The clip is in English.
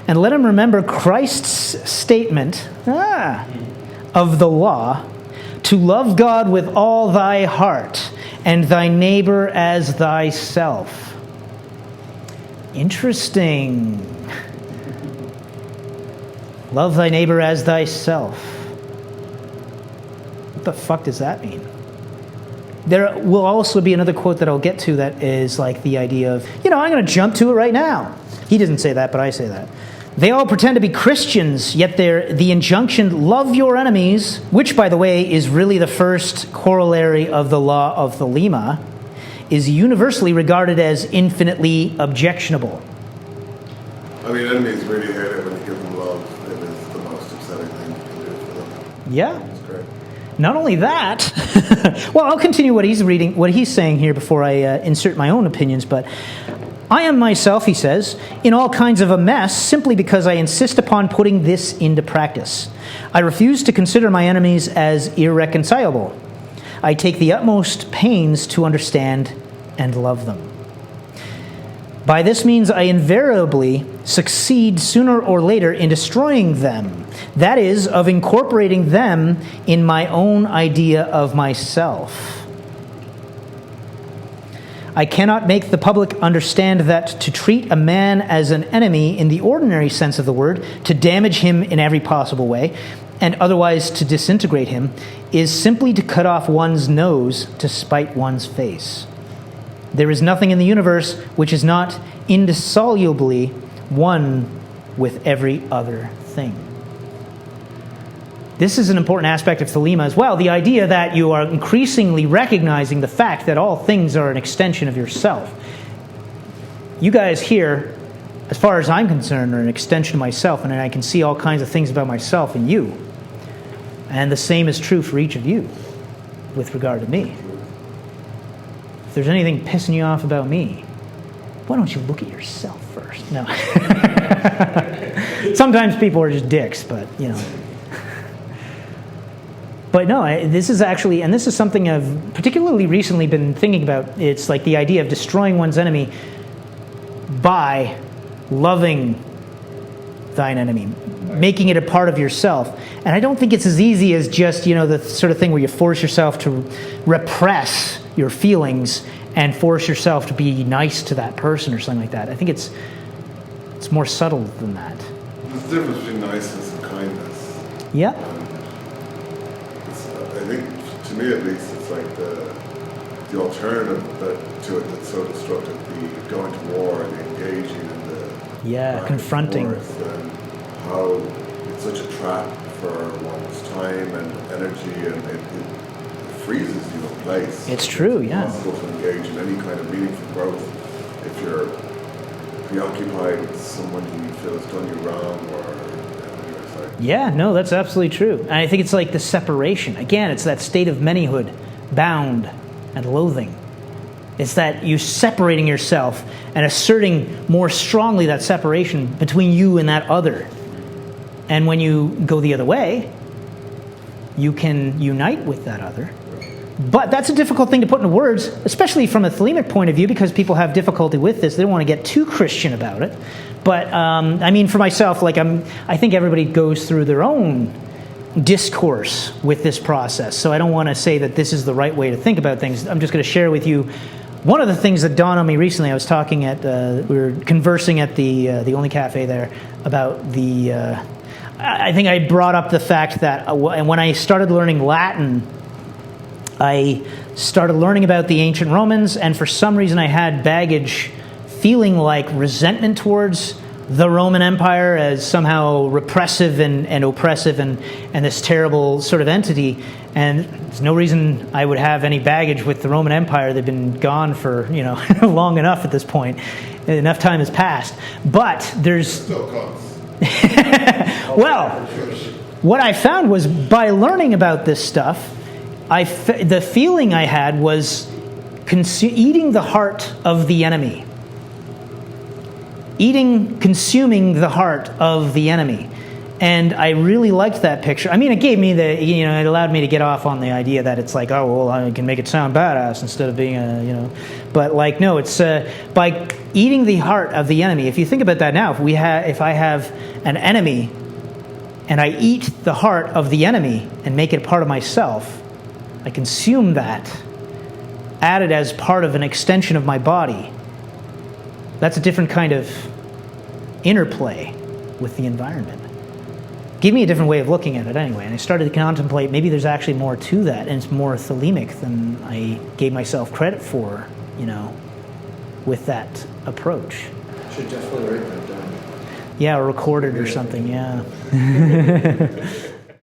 And let him remember Christ's statement of the law, to love God with all thy heart and thy neighbor as thyself. Interesting. Love thy neighbor as thyself. What the fuck does that mean? There will also be another quote that I'll get to that is like the idea of, I'm going to jump to it right now. He doesn't say that, but I say that. They all pretend to be Christians, yet the injunction, love your enemies, which, by the way, is really the first corollary of the law of Thelema, is universally regarded as infinitely objectionable. I mean, enemies really hate it when you give them love. It is the most upsetting thing you can do for them. Yeah. It's great. Not only that, well, I'll continue what he's saying here before I insert my own opinions, but I am myself, he says, in all kinds of a mess simply because I insist upon putting this into practice. I refuse to consider my enemies as irreconcilable. I take the utmost pains to understand and love them. By this means, I invariably succeed sooner or later in destroying them. That is, of incorporating them in my own idea of myself. I cannot make the public understand that to treat a man as an enemy in the ordinary sense of the word, to damage him in every possible way, and otherwise to disintegrate him, is simply to cut off one's nose to spite one's face. There is nothing in the universe which is not indissolubly one with every other thing. This is an important aspect of Thelema as well, the idea that you are increasingly recognizing the fact that all things are an extension of yourself. You guys here, as far as I'm concerned, are an extension of myself, and I can see all kinds of things about myself in you. And the same is true for each of you with regard to me. If there's anything pissing you off about me, why don't you look at yourself first? No. Sometimes people are just dicks, but, But no, this is actually, and this is something I've particularly recently been thinking about. It's like the idea of destroying one's enemy by loving thine enemy, making it a part of yourself. And I don't think it's as easy as just, the sort of thing where you force yourself to repress your feelings and force yourself to be nice to that person or something like that. I think it's more subtle than that. There's a difference between niceness and kindness. Yeah. I think, to me at least, it's like the alternative to it that's so destructive, the going to war and engaging in the confronting wars, and how it's such a trap for one's time and energy, and it freezes you in place. It's true, yeah. It's impossible to engage in any kind of meaningful growth if you're preoccupied with someone who you feel has done you wrong, or yeah, no, that's absolutely true. And I think it's like the separation. Again, it's that state of manyhood, bound and loathing. It's that you separating yourself and asserting more strongly that separation between you and that other. And when you go the other way, you can unite with that other. But that's a difficult thing to put into words, especially from a Thelemic point of view, because people have difficulty with this. They don't want to get too Christian about it. But, for myself, I think everybody goes through their own discourse with this process. So I don't want to say that this is the right way to think about things. I'm just going to share with you one of the things that dawned on me recently. I was talking we were conversing at the Only Cafe there about I think I brought up the fact that when I started learning Latin, I started learning about the ancient Romans, and for some reason I had baggage feeling like resentment towards the Roman Empire as somehow repressive and oppressive and this terrible sort of entity. And there's no reason I would have any baggage with the Roman Empire. They've been gone for, long enough at this point. Enough time has passed. But there's... Still comes. Well, what I found was by learning about this stuff, the feeling I had was eating the heart of the enemy. Consuming the heart of the enemy. And I really liked that picture. I mean, it gave me it allowed me to get off on the idea that it's like, oh, well, I can make it sound badass instead of being but like, no, it's by eating the heart of the enemy. If you think about that now, if I have an enemy and I eat the heart of the enemy and make it part of myself, I consume that, add it as part of an extension of my body. That's a different kind of interplay with the environment. Give me a different way of looking at it anyway. And I started to contemplate maybe there's actually more to that, and it's more thelemic than I gave myself credit for, with that approach. Should definitely write that down. Yeah, or record it or something, yeah.